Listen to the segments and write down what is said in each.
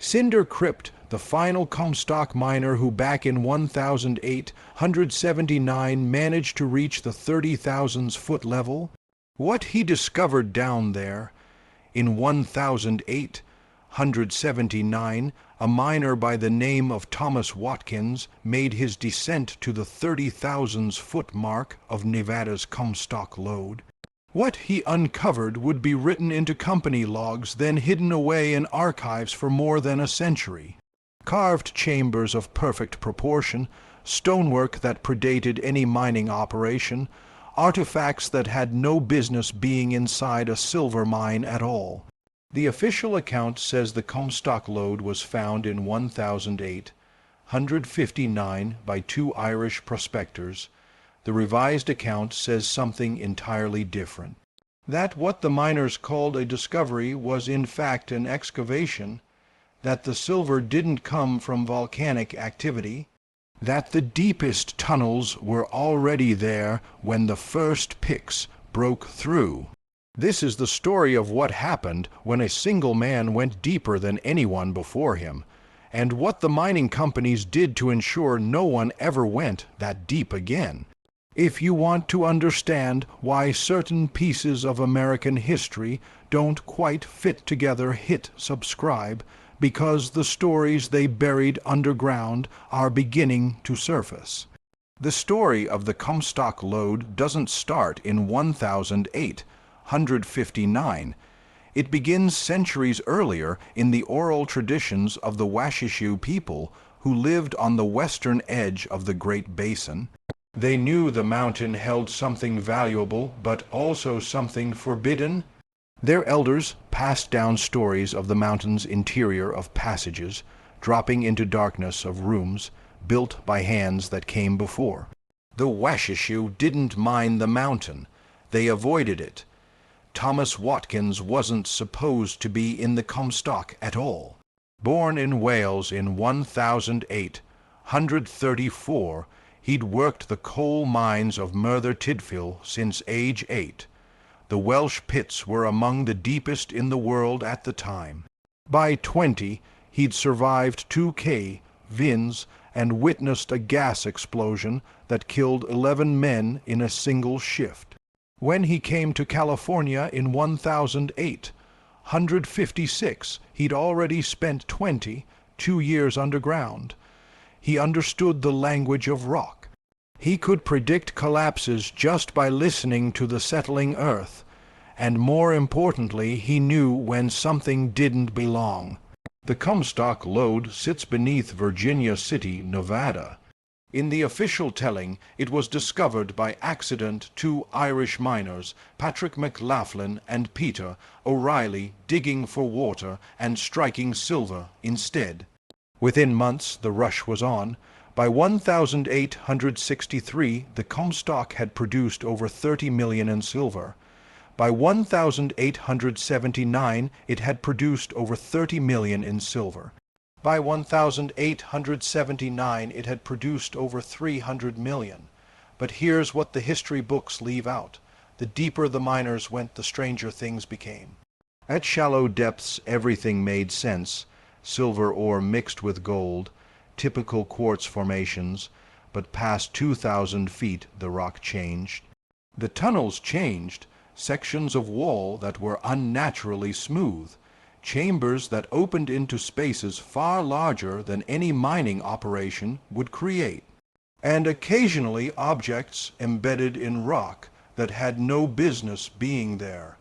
Cinder Crypt, the final Comstock miner who back in 1879 managed to reach the 30,000-foot level? What he discovered down there in 1879, a miner by the name of Thomas Watkins made his descent to the 30,000-foot mark of Nevada's Comstock lode. What he uncovered would be written into company logs, then hidden away in archives for more than a century. Carved chambers of perfect proportion, stonework that predated any mining operation, artifacts that had no business being inside a silver mine at all. The official account says the Comstock lode was found in 1859 by two Irish prospectors. The revised account says something entirely different. That what the miners called a discovery was in fact an excavation, that the silver didn't come from volcanic activity, that the deepest tunnels were already there when the first picks broke through. This is the story of what happened when a single man went deeper than anyone before him, and what the mining companies did to ensure no one ever went that deep again. If you want to understand why certain pieces of American history don't quite fit together, hit subscribe, because the stories they buried underground are beginning to surface. The story of the Comstock lode doesn't start in 1859. It begins centuries earlier in the oral traditions of the Washoe people who lived on the western edge of the Great Basin. They knew the mountain held something valuable, but also something forbidden. Their elders passed down stories of the mountain's interior of passages, dropping into darkness of rooms built by hands that came before. The Washoe didn't mine the mountain. They avoided it. Thomas Watkins wasn't supposed to be in the Comstock at all. Born in Wales in 1834, he'd worked the coal mines of Merthyr Tydfil since age 8. The Welsh pits were among the deepest in the world at the time. By 20, he'd survived 2K vins and witnessed a gas explosion that killed 11 men in a single shift. When he came to California in 1856, he'd already spent 2 years underground. He understood the language of rock. He could predict collapses just by listening to the settling earth, and more importantly, he knew when something didn't belong. The Comstock lode sits beneath Virginia City, Nevada. In the official telling, it was discovered by accident two Irish miners, Patrick McLaughlin and Peter O'Reilly, digging for water and striking silver instead. Within months the rush was on. By 1863 the Comstock had produced over 30 million in silver. By 1879 it had produced over 30 million in silver. By 1879 it had produced over 300 million. But here's what the history books leave out. The deeper the miners went, the stranger things became. At shallow depths everything made sense. Silver ore mixed with gold, typical quartz formations, but past 2,000 feet the rock changed. The tunnels changed, sections of wall that were unnaturally smooth, chambers that opened into spaces far larger than any mining operation would create, and occasionally objects embedded in rock that had no business being there.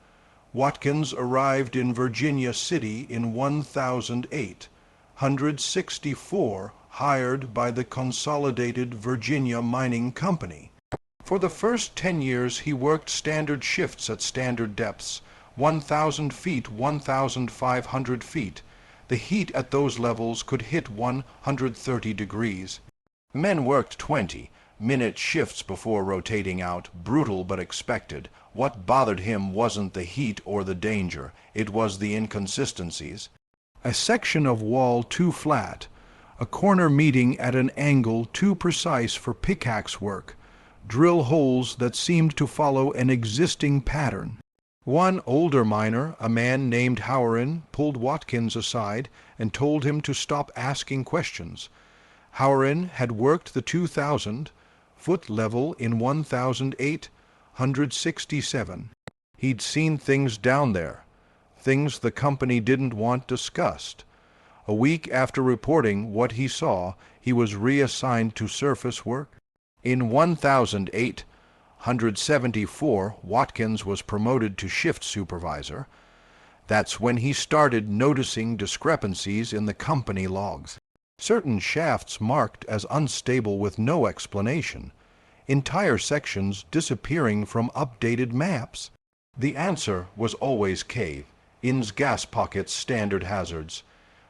Watkins arrived in Virginia City in 1864, hired by the Consolidated Virginia Mining Company. For the first 10 years he worked standard shifts at standard depths, 1,000 feet, 1,500 feet. The heat at those levels could hit 130 degrees. Men worked 20-minute shifts before rotating out, brutal but expected. What bothered him wasn't the heat or the danger, it was the inconsistencies. A section of wall too flat, a corner meeting at an angle too precise for pickaxe work, drill holes that seemed to follow an existing pattern. One older miner, a man named Howrin, pulled Watkins aside and told him to stop asking questions. Howrin had worked the 2000 foot level in 1867. He'd seen things down there, things the company didn't want discussed. A week after reporting what he saw, he was reassigned to surface work. In 1874, Watkins was promoted to shift supervisor. That's when he started noticing discrepancies in the company logs. Certain shafts marked as unstable with no explanation. Entire sections disappearing from updated maps. The answer was always cave, In's gas pocket's standard hazards.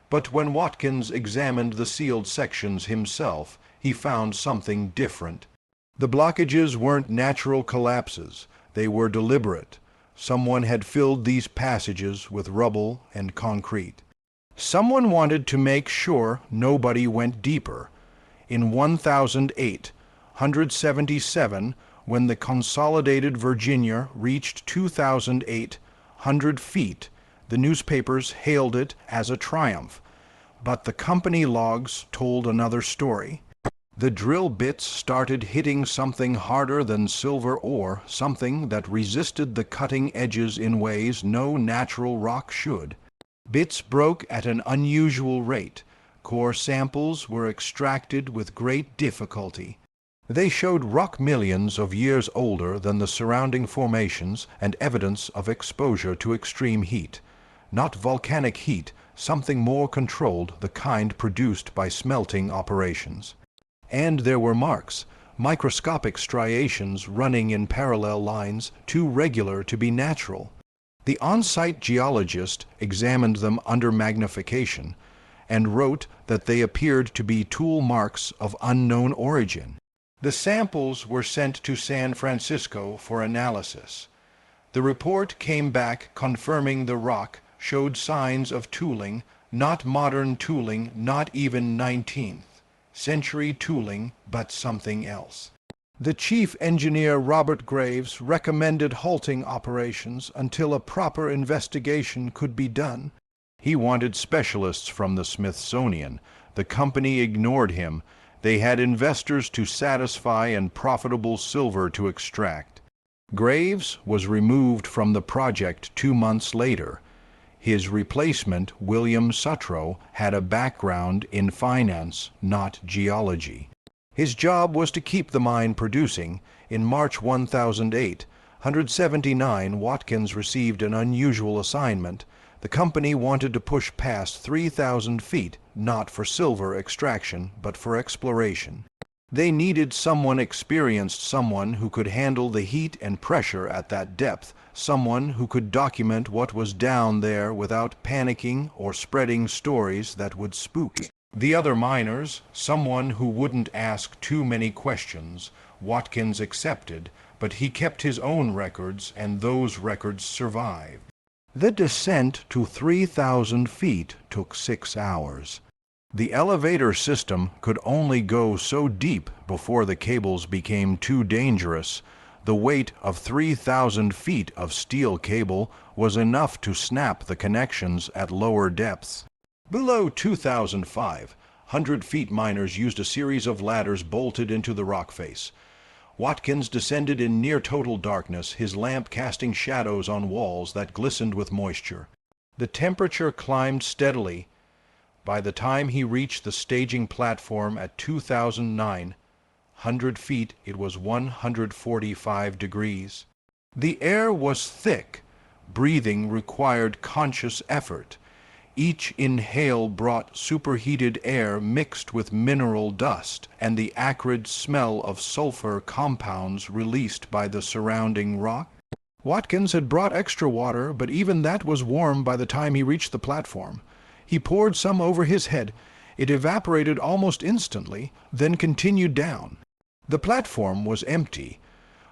But when Watkins examined the sealed sections himself, he found something different. The blockages weren't natural collapses. They were deliberate. Someone had filled these passages with rubble and concrete. Someone wanted to make sure nobody went deeper. In 1877, when the Consolidated Virginia reached 2,800 feet, the newspapers hailed it as a triumph. But the company logs told another story. The drill bits started hitting something harder than silver ore, something that resisted the cutting edges in ways no natural rock should. Bits broke at an unusual rate. Core samples were extracted with great difficulty. They showed rock millions of years older than the surrounding formations and evidence of exposure to extreme heat. Not volcanic heat, something more controlled, the kind produced by smelting operations. And there were marks, microscopic striations running in parallel lines, too regular to be natural. The on-site geologist examined them under magnification and wrote that they appeared to be tool marks of unknown origin. The samples were sent to San Francisco for analysis. The report came back confirming the rock showed signs of tooling, not modern tooling, not even 19th century tooling, but something else. The chief engineer, Robert Graves, recommended halting operations until a proper investigation could be done. He wanted specialists from the Smithsonian. The company ignored him. They had investors to satisfy and profitable silver to extract. Graves was removed from the project 2 months later. His replacement, William Sutro, had a background in finance, not geology. His job was to keep the mine producing. In March 1879, Watkins received an unusual assignment. The company wanted to push past 3,000 feet, not for silver extraction, but for exploration. They needed someone experienced, someone who could handle the heat and pressure at that depth, someone who could document what was down there without panicking or spreading stories that would spook the other miners, someone who wouldn't ask too many questions. Watkins accepted, but he kept his own records, and those records survived. The descent to 3,000 feet took 6 hours. The elevator system could only go so deep before the cables became too dangerous. The weight of 3,000 feet of steel cable was enough to snap the connections at lower depths. Below 2,500 feet, miners used a series of ladders bolted into the rock face. Watkins descended in near total darkness, his lamp casting shadows on walls that glistened with moisture. The temperature climbed steadily. By the time he reached the staging platform at 2,900 feet, it was 145 degrees. The air was thick. Breathing required conscious effort. Each inhale brought superheated air mixed with mineral dust and the acrid smell of sulfur compounds released by the surrounding rock. Watkins had brought extra water, but even that was warm by the time he reached the platform. He poured some over his head. It evaporated almost instantly, then continued down. The platform was empty.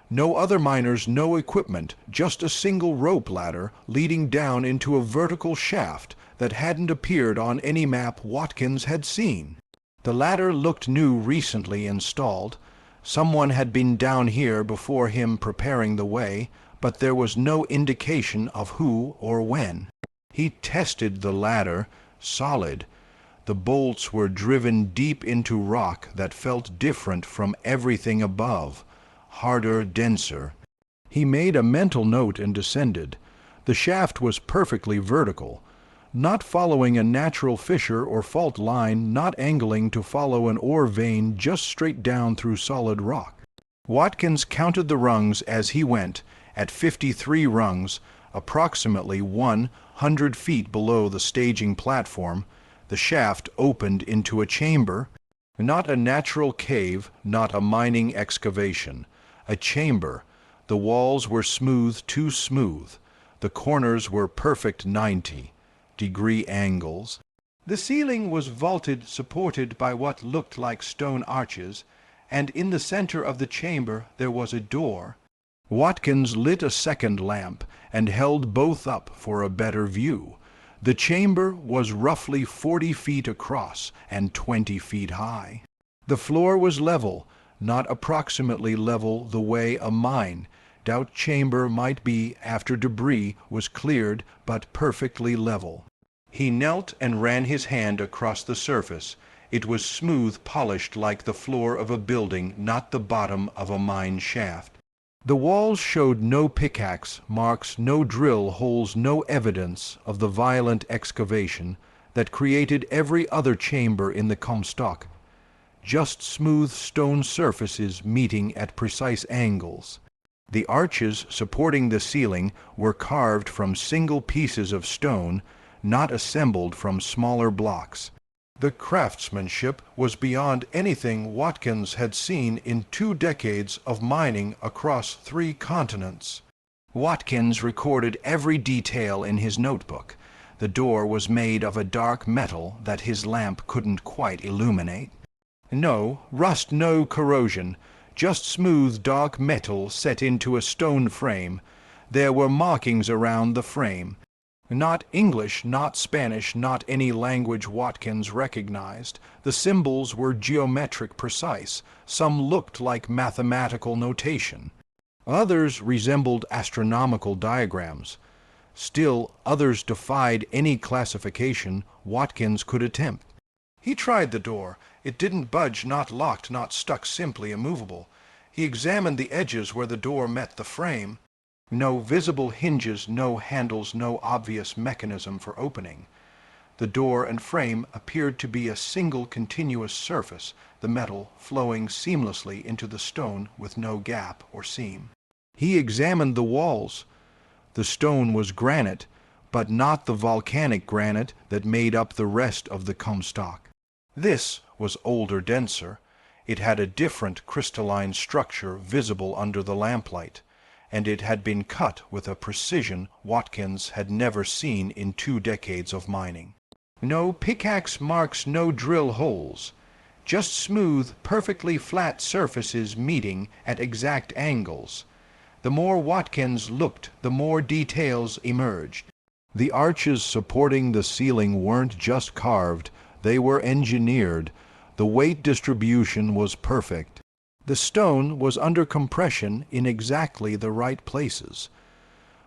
No other miners, no equipment, just a single rope ladder leading down into a vertical shaft that hadn't appeared on any map Watkins had seen. The ladder looked new, recently installed. Someone had been down here before him preparing the way, but there was no indication of who or when. He tested the ladder, solid. The bolts were driven deep into rock that felt different from everything above, harder, denser. He made a mental note and descended. The shaft was perfectly vertical, not following a natural fissure or fault line, not angling to follow an ore vein, just straight down through solid rock. Watkins counted the rungs as he went. At 53 rungs, approximately 100 feet below the staging platform, the shaft opened into a chamber, not a natural cave, not a mining excavation. A chamber. The walls were smooth, too smooth. The corners were perfect 90-degree angles. The ceiling was vaulted, supported by what looked like stone arches, and in the center of the chamber there was a door. Watkins lit a second lamp and held both up for a better view. The chamber was roughly 40 feet across and 20 feet high. The floor was level, not approximately level the way a mine-doubt chamber might be after debris was cleared, but perfectly level. He knelt and ran his hand across the surface. It was smooth, polished like the floor of a building, not the bottom of a mine shaft. The walls showed no pickaxe marks, no drill holes, no evidence of the violent excavation that created every other chamber in the Comstock. Just smooth stone surfaces meeting at precise angles. The arches supporting the ceiling were carved from single pieces of stone, not assembled from smaller blocks. The craftsmanship was beyond anything Watkins had seen in 2 decades of mining across 3 continents. Watkins recorded every detail in his notebook. The door was made of a dark metal that his lamp couldn't quite illuminate. No rust, no corrosion, just smooth dark metal set into a stone frame. There were markings around the frame. Not English, not Spanish, not any language Watkins recognized. The symbols were geometric precise. Some looked like mathematical notation. Others resembled astronomical diagrams. Still others defied any classification Watkins could attempt. He tried the door. It didn't budge, not locked, not stuck, simply immovable. He examined the edges where the door met the frame. No visible hinges, no handles, no obvious mechanism for opening. The door and frame appeared to be a single continuous surface, the metal flowing seamlessly into the stone with no gap or seam. He examined the walls. The stone was granite, but not the volcanic granite that made up the rest of the Comstock. This was older, denser. It had a different crystalline structure visible under the lamplight, and it had been cut with a precision Watkins had never seen in 2 decades of mining. No pickaxe marks, no drill holes. Just smooth, perfectly flat surfaces meeting at exact angles. The more Watkins looked, the more details emerged. The arches supporting the ceiling weren't just carved, they were engineered. The weight distribution was perfect. The stone was under compression in exactly the right places.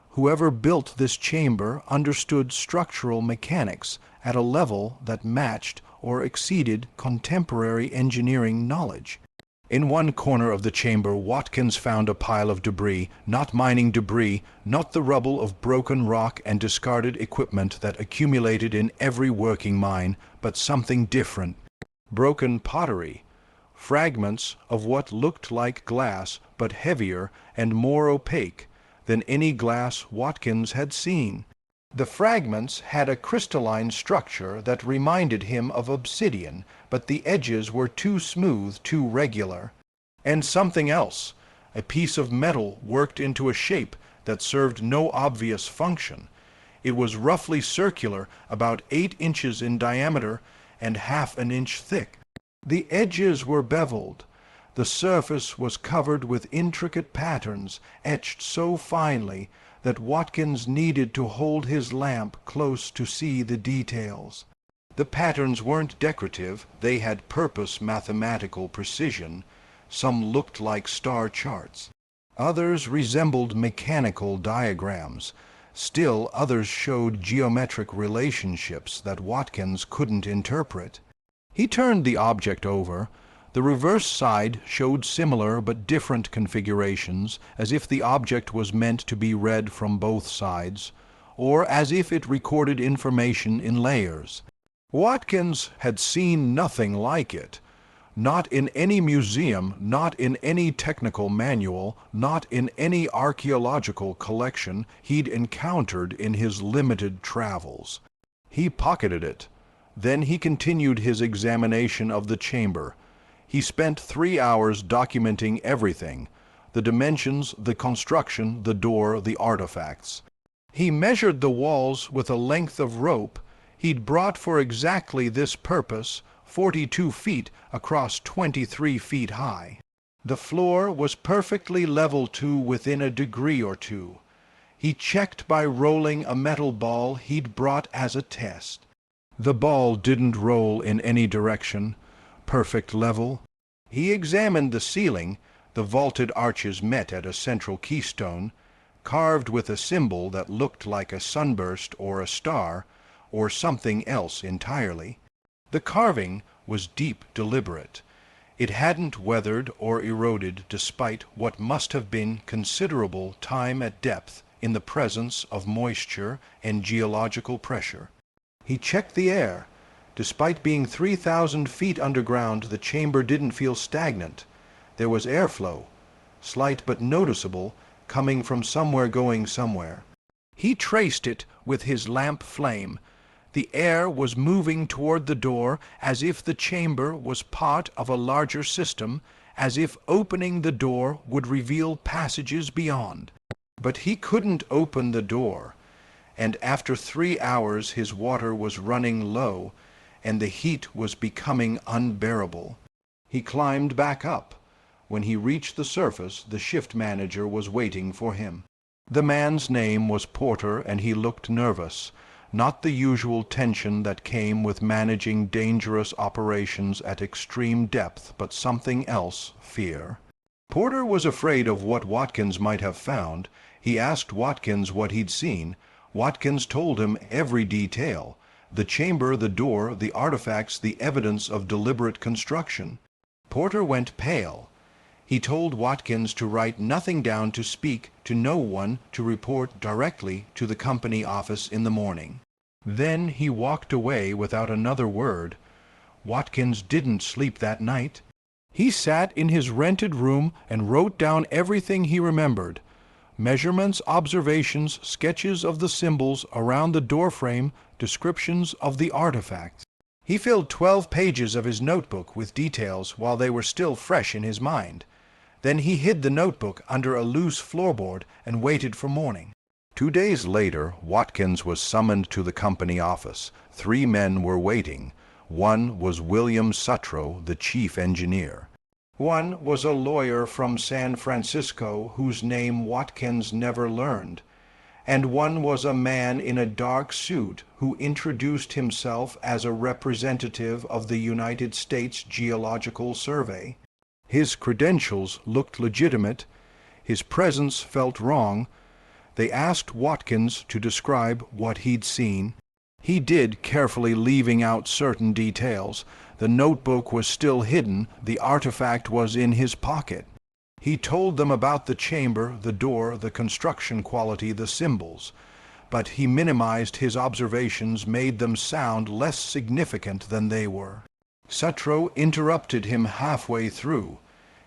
Whoever built this chamber understood structural mechanics at a level that matched or exceeded contemporary engineering knowledge. In one corner of the chamber, Watkins found a pile of debris, not mining debris, not the rubble of broken rock and discarded equipment that accumulated in every working mine, but something different. Broken pottery, fragments of what looked like glass, but heavier and more opaque than any glass Watkins had seen. The fragments had a crystalline structure that reminded him of obsidian, but the edges were too smooth, too regular. And something else, a piece of metal worked into a shape that served no obvious function. It was roughly circular, about 8 inches in diameter and half an inch thick. The edges were beveled. The surface was covered with intricate patterns, etched so finely that Watkins needed to hold his lamp close to see the details. The patterns weren't decorative, they had purpose, mathematical precision. Some looked like star charts. Others resembled mechanical diagrams. Still others showed geometric relationships that Watkins couldn't interpret. He turned the object over. The reverse side showed similar but different configurations, as if the object was meant to be read from both sides, or as if it recorded information in layers. Watkins had seen nothing like it. Not in any museum, not in any technical manual, not in any archaeological collection he'd encountered in his limited travels. He pocketed it. Then he continued his examination of the chamber. He spent 3 hours documenting everything: the dimensions, the construction, the door, the artifacts. He measured the walls with a length of rope he'd brought for exactly this purpose, 42 feet across 23 feet high. The floor was perfectly level to within a degree or two. He checked by rolling a metal ball he'd brought as a test. The ball didn't roll in any direction. Perfect level. He examined the ceiling. The vaulted arches met at a central keystone, carved with a symbol that looked like a sunburst or a star, or something else entirely. The carving was deep, deliberate. It hadn't weathered or eroded despite what must have been considerable time at depth in the presence of moisture and geological pressure. He checked the air. Despite being 3,000 feet underground, the chamber didn't feel stagnant. There was airflow, slight but noticeable, coming from somewhere going somewhere. He traced it with his lamp flame. The air was moving toward the door, as if the chamber was part of a larger system, as if opening the door would reveal passages beyond. But he couldn't open the door, and after 3 hours his water was running low, and the heat was becoming unbearable. He climbed back up. When he reached the surface, the shift manager was waiting for him. The man's name was Porter, and he looked nervous. Not the usual tension that came with managing dangerous operations at extreme depth, but something else, fear. Porter was afraid of what Watkins might have found. He asked Watkins what he'd seen. Watkins told him every detail: the chamber, the door, the artifacts, the evidence of deliberate construction. Porter went pale. He told Watkins to write nothing down, to speak to no one, to report directly to the company office in the morning. Then he walked away without another word. Watkins didn't sleep that night. He sat in his rented room and wrote down everything he remembered: measurements, observations, sketches of the symbols around the doorframe, descriptions of the artifacts. He filled 12 pages of his notebook with details while they were still fresh in his mind. Then he hid the notebook under a loose floorboard and waited for morning. 2 days later, Watkins was summoned to the company office. 3 men were waiting. One was William Sutro, the chief engineer. One was a lawyer from San Francisco whose name Watkins never learned. And one was a man in a dark suit who introduced himself as a representative of the United States Geological Survey. His credentials looked legitimate. His presence felt wrong. They asked Watkins to describe what he'd seen. He did, carefully leaving out certain details. The notebook was still hidden. The artifact was in his pocket. He told them about the chamber, the door, the construction quality, the symbols. But he minimized his observations, made them sound less significant than they were. Sutro interrupted him halfway through.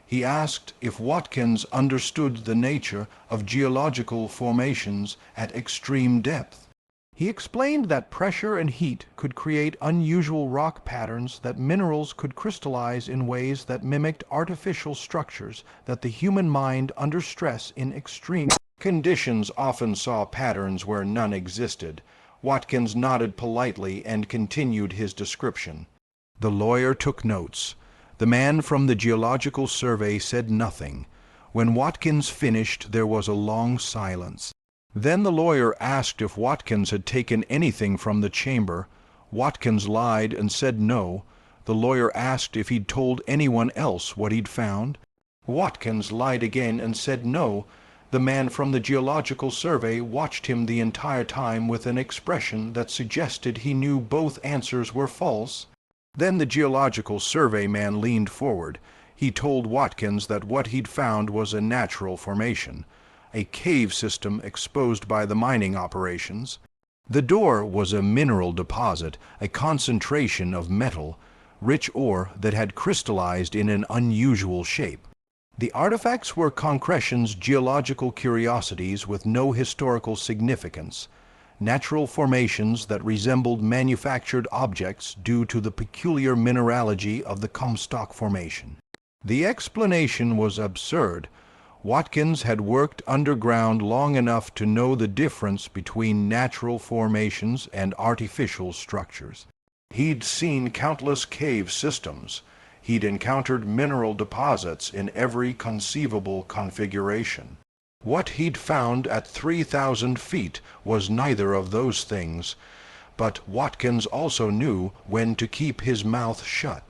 He asked if Watkins understood the nature of geological formations at extreme depth. He explained that pressure and heat could create unusual rock patterns, that minerals could crystallize in ways that mimicked artificial structures, that the human mind under stress in extreme conditions often saw patterns where none existed. Watkins nodded politely and continued his description. The lawyer took notes. The man from the Geological Survey said nothing. When Watkins finished, there was a long silence. Then the lawyer asked if Watkins had taken anything from the chamber. Watkins lied and said no. The lawyer asked if he'd told anyone else what he'd found. Watkins lied again and said no. The man from the Geological Survey watched him the entire time with an expression that suggested he knew both answers were false. Then the Geological Survey man leaned forward. He told Watkins that what he'd found was a natural formation, a cave system exposed by the mining operations. The door was a mineral deposit, a concentration of metal, rich ore that had crystallized in an unusual shape. The artifacts were Concretion's geological curiosities with no historical significance, natural formations that resembled manufactured objects due to the peculiar mineralogy of the Comstock Formation. The explanation was absurd. Watkins had worked underground long enough to know the difference between natural formations and artificial structures. He'd seen countless cave systems. He'd encountered mineral deposits in every conceivable configuration. What he'd found at 3,000 feet was neither of those things, but Watkins also knew when to keep his mouth shut.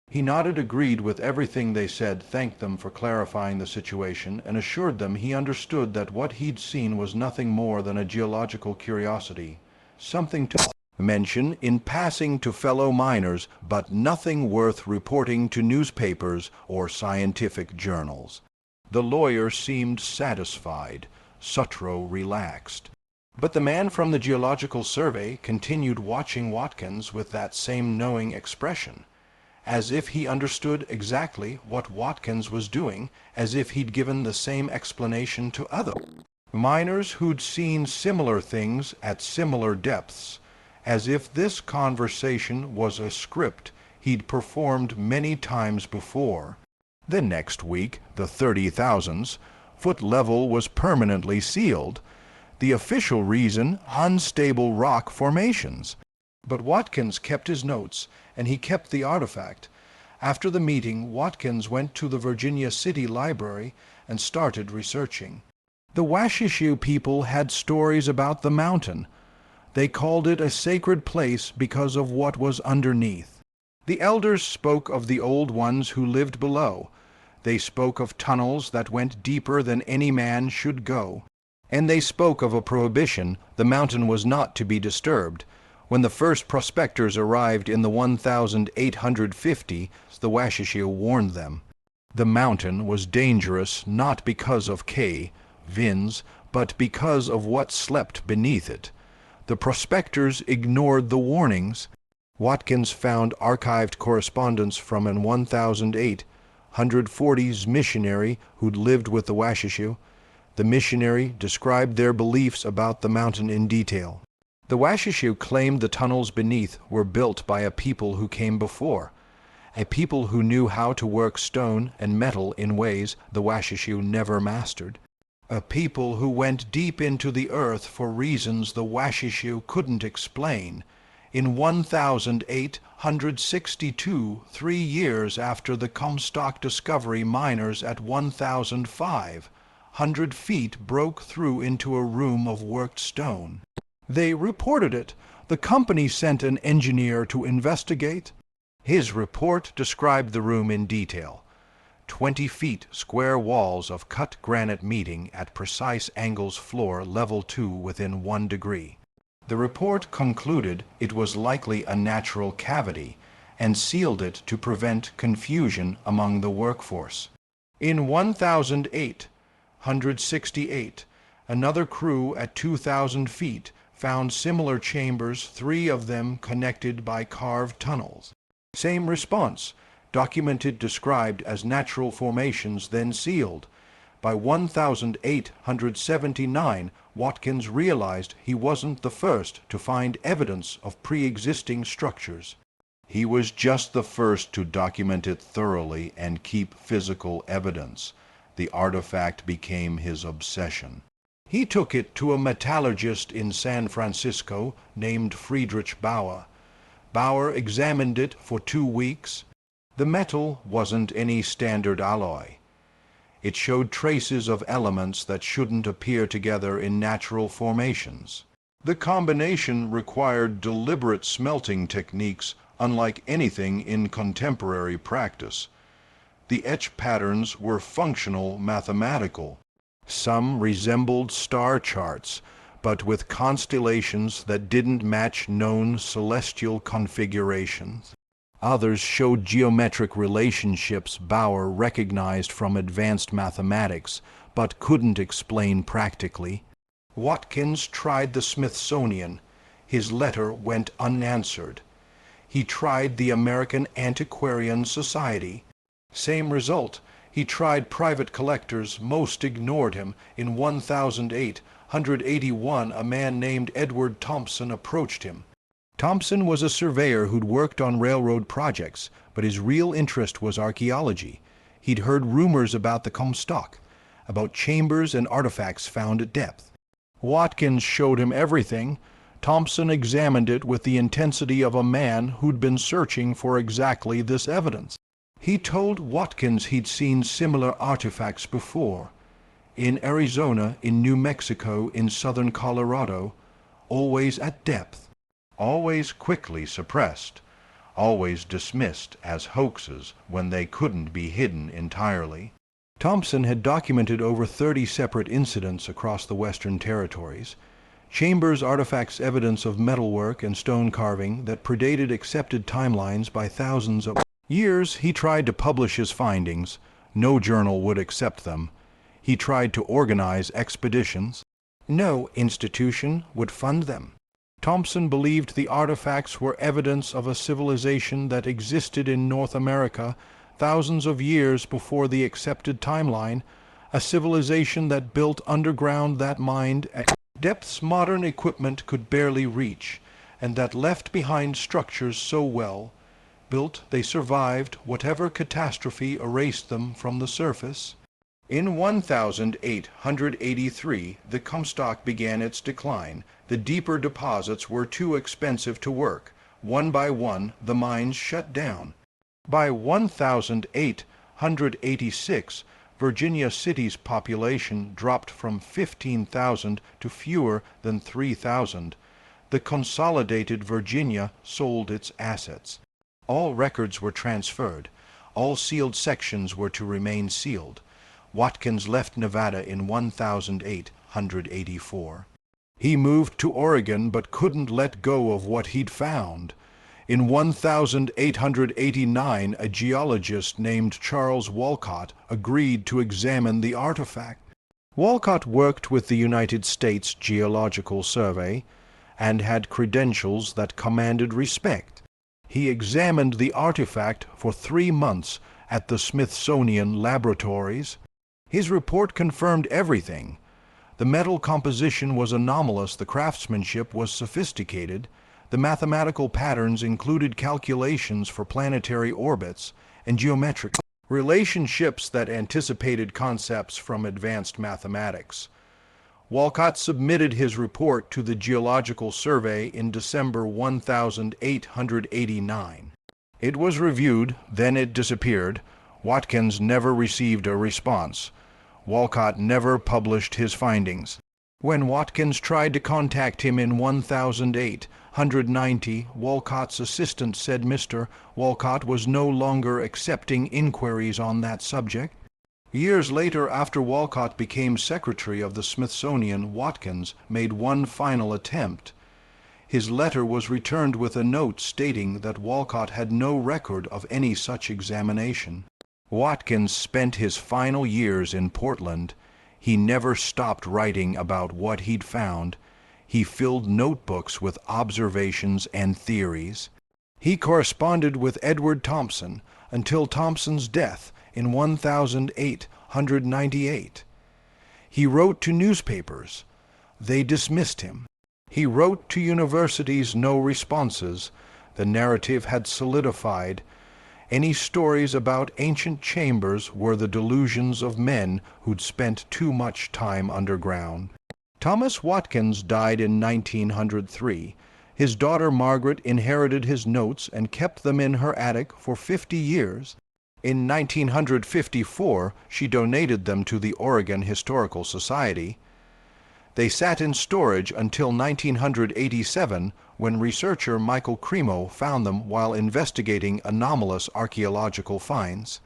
He nodded, agreed with everything they said, thanked them for clarifying the situation, and assured them he understood that what he'd seen was nothing more than a geological curiosity, something to mention in passing to fellow miners, but nothing worth reporting to newspapers or scientific journals. The lawyer seemed satisfied. Sutro relaxed. But the man from the Geological Survey continued watching Watkins with that same knowing expression, as if he understood exactly what Watkins was doing, as if he'd given the same explanation to other miners who'd seen similar things at similar depths, as if this conversation was a script he'd performed many times before. The next week, the 30,000s, foot level was permanently sealed. The official reason, unstable rock formations. But Watkins kept his notes, and he kept the artifact. After the meeting, Watkins went to the Virginia City Library and started researching. The Washishiu people had stories about the mountain. They called it a sacred place because of what was underneath. The elders spoke of the old ones who lived below. They spoke of tunnels that went deeper than any man should go. And they spoke of a prohibition. The mountain was not to be disturbed. When the first prospectors arrived in the 1850, the Washishiu warned them. The mountain was dangerous not because of Vins, but because of what slept beneath it. The prospectors ignored the warnings. Watkins found archived correspondence from an 140s missionary who'd lived with the Washishiu. The missionary described their beliefs about the mountain in detail. The Washishiu claimed the tunnels beneath were built by a people who came before, a people who knew how to work stone and metal in ways the Washishiu never mastered, a people who went deep into the earth for reasons the Washishiu couldn't explain. In 1862, 3 years after the Comstock discovery, miners at 1,500 feet broke through into a room of worked stone. They reported it. The company sent an engineer to investigate. His report described the room in detail. 20 feet square walls of cut granite meeting at precise angles, floor level 2 within 1 degree. The report concluded it was likely a natural cavity and sealed it to prevent confusion among the workforce. In 1868, another crew at 2,000 feet found similar chambers, 3 of them connected by carved tunnels. Same response, documented, described as natural formations, then sealed. By 1879, Watkins realized he wasn't the first to find evidence of pre-existing structures. He was just the first to document it thoroughly and keep physical evidence. The artifact became his obsession. He took it to a metallurgist in San Francisco named Friedrich Bauer. Bauer examined it for 2 weeks. The metal wasn't any standard alloy. It showed traces of elements that shouldn't appear together in natural formations. The combination required deliberate smelting techniques unlike anything in contemporary practice. The etch patterns were functional mathematical. Some resembled star charts, but with constellations that didn't match known celestial configurations. Others showed geometric relationships Bauer recognized from advanced mathematics, but couldn't explain practically. Watkins tried the Smithsonian. His letter went unanswered. He tried the American Antiquarian Society. Same result. He tried private collectors. Most ignored him. In 1881, a man named Edward Thompson approached him. Thompson was a surveyor who'd worked on railroad projects, but his real interest was archaeology. He'd heard rumors about the Comstock, about chambers and artifacts found at depth. Watkins showed him everything. Thompson examined it with the intensity of a man who'd been searching for exactly this evidence. He told Watkins he'd seen similar artifacts before, in Arizona, in New Mexico, in southern Colorado, always at depth, always quickly suppressed, always dismissed as hoaxes when they couldn't be hidden entirely. Thompson had documented over 30 separate incidents across the Western Territories. Chambers artifacts evidence of metalwork and stone carving that predated accepted timelines by thousands of years. He tried to publish his findings. No journal would accept them. He tried to organize expeditions. No institution would fund them. Thompson believed the artifacts were evidence of a civilization that existed in North America thousands of years before the accepted timeline, a civilization that built underground that mined at depths modern equipment could barely reach, and that left behind structures so well built they survived whatever catastrophe erased them from the surface. In 1883, the Comstock began its decline. The deeper deposits were too expensive to work. One by one, the mines shut down. By 1886, Virginia City's population dropped from 15,000 to fewer than 3,000. The consolidated Virginia sold its assets. All records were transferred. All sealed sections were to remain sealed. Watkins left Nevada in 1884. He moved to Oregon but couldn't let go of what he'd found. In 1889, a geologist named Charles Walcott agreed to examine the artifact. Walcott worked with the United States Geological Survey and had credentials that commanded respect. He examined the artifact for 3 months at the Smithsonian Laboratories. His report confirmed everything. The metal composition was anomalous, the craftsmanship was sophisticated, the mathematical patterns included calculations for planetary orbits and geometric relationships that anticipated concepts from advanced mathematics. Walcott submitted his report to the Geological Survey in December 1889. It was reviewed, then it disappeared. Watkins never received a response. Walcott never published his findings. When Watkins tried to contact him in 1890, Walcott's assistant said Mr. Walcott was no longer accepting inquiries on that subject. Years later, after Walcott became secretary of the Smithsonian, Watkins made one final attempt. His letter was returned with a note stating that Walcott had no record of any such examination. Watkins spent his final years in Portland. He never stopped writing about what he'd found. He filled notebooks with observations and theories. He corresponded with Edward Thompson until Thompson's death in 1898. He wrote to newspapers. They dismissed him. He wrote to universities, no responses. The narrative had solidified. Any stories about ancient chambers were the delusions of men who'd spent too much time underground. Thomas Watkins died in 1903. His daughter Margaret inherited his notes and kept them in her attic for 50 years. In 1954, she donated them to the Oregon Historical Society. They sat in storage until 1987, when researcher Michael Cremo found them while investigating anomalous archaeological finds.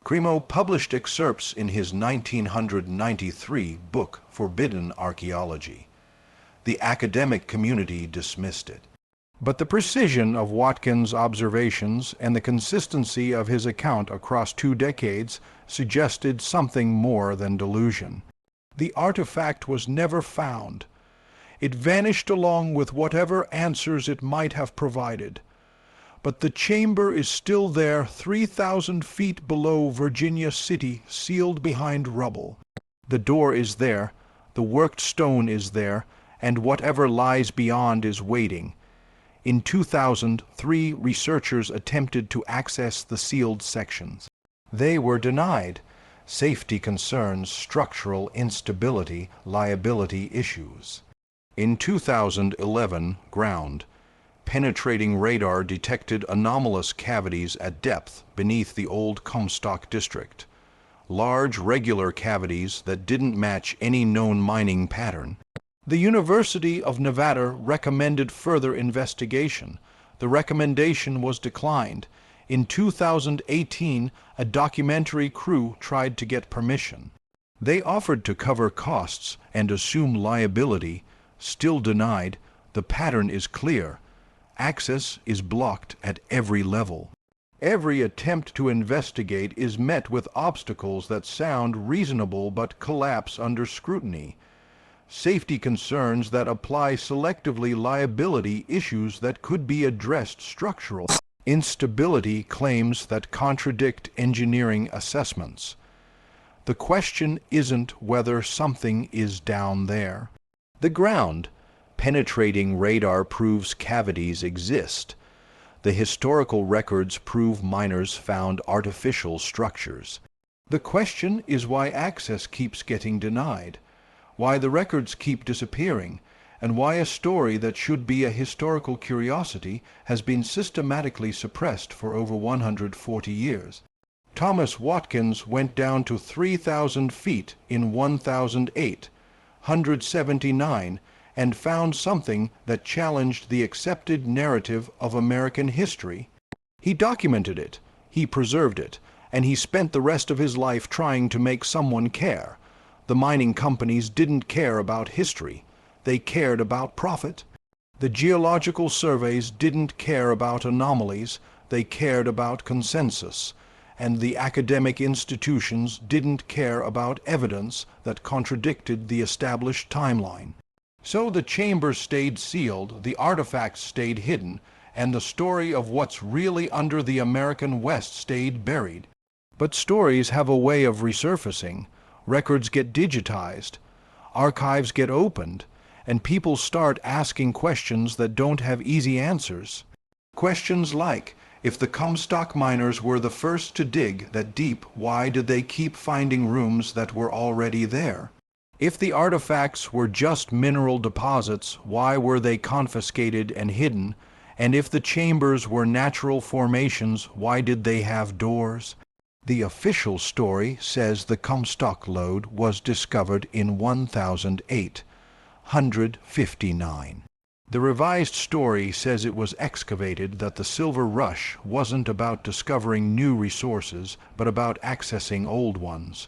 Cremo published excerpts in his 1993 book Forbidden Archaeology. The academic community dismissed it. But the precision of Watkins' observations and the consistency of his account across 2 decades suggested something more than delusion. The artifact was never found. It vanished along with whatever answers it might have provided. But the chamber is still there 3,000 feet below Virginia City, sealed behind rubble. The door is there, the worked stone is there, and whatever lies beyond is waiting. In 2000, 3 researchers attempted to access the sealed sections. They were denied. Safety concerns, structural instability, liability issues. In 2011, ground penetrating radar detected anomalous cavities at depth beneath the old Comstock district. Large, regular cavities that didn't match any known mining pattern. The University of Nevada recommended further investigation. The recommendation was declined. In 2018, a documentary crew tried to get permission. They offered to cover costs and assume liability. Still denied. The pattern is clear. Access is blocked at every level. Every attempt to investigate is met with obstacles that sound reasonable but collapse under scrutiny. Safety concerns that apply selectively, liability issues that could be addressed structural. Instability claims that contradict engineering assessments. The question isn't whether something is down there. The ground penetrating radar proves cavities exist. The historical records prove miners found artificial structures. The question is why access keeps getting denied, why the records keep disappearing, and why a story that should be a historical curiosity has been systematically suppressed for over 140 years. Thomas Watkins went down to 3,000 feet in 1008, 179, and found something that challenged the accepted narrative of American history. He documented it, he preserved it, and he spent the rest of his life trying to make someone care. The mining companies didn't care about history. They cared about profit. The geological surveys didn't care about anomalies. They cared about consensus. And the academic institutions didn't care about evidence that contradicted the established timeline. So the chamber stayed sealed, the artifacts stayed hidden, and the story of what's really under the American West stayed buried. But stories have a way of resurfacing. Records get digitized. Archives get opened. And people start asking questions that don't have easy answers. Questions like, if the Comstock miners were the first to dig that deep, why did they keep finding rooms that were already there? If the artifacts were just mineral deposits, why were they confiscated and hidden? And if the chambers were natural formations, why did they have doors? The official story says the Comstock lode was discovered in 1008, 159. The revised story says it was excavated, that the silver rush wasn't about discovering new resources, but about accessing old ones.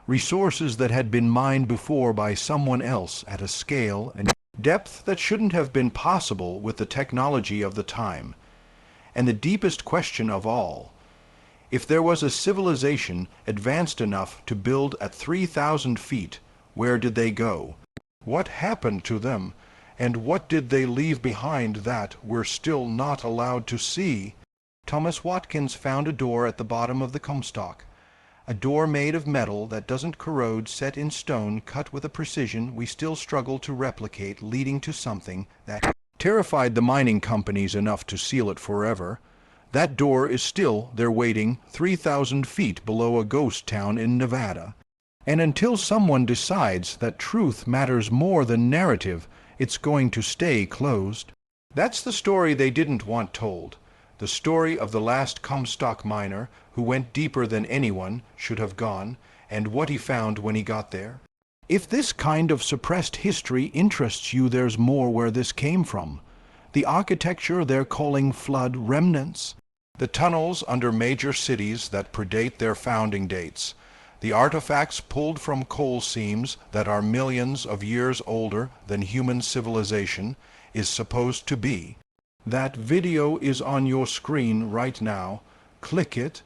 Resources that had been mined before by someone else at a scale and depth that shouldn't have been possible with the technology of the time. And the deepest question of all, if there was a civilization advanced enough to build at 3,000 feet, where did they go? What happened to them? And what did they leave behind that we're still not allowed to see? Thomas Watkins found a door at the bottom of the Comstock. A door made of metal that doesn't corrode, set in stone, cut with a precision we still struggle to replicate, leading to something that terrified the mining companies enough to seal it forever. That door is still there waiting 3,000 feet below a ghost town in Nevada. And until someone decides that truth matters more than narrative, it's going to stay closed. That's the story they didn't want told. The story of the last Comstock miner who went deeper than anyone should have gone, and what he found when he got there. If this kind of suppressed history interests you, there's more where this came from. The architecture they're calling flood remnants. The tunnels under major cities that predate their founding dates, the artifacts pulled from coal seams that are millions of years older than human civilization is supposed to be. That video is on your screen right now. Click it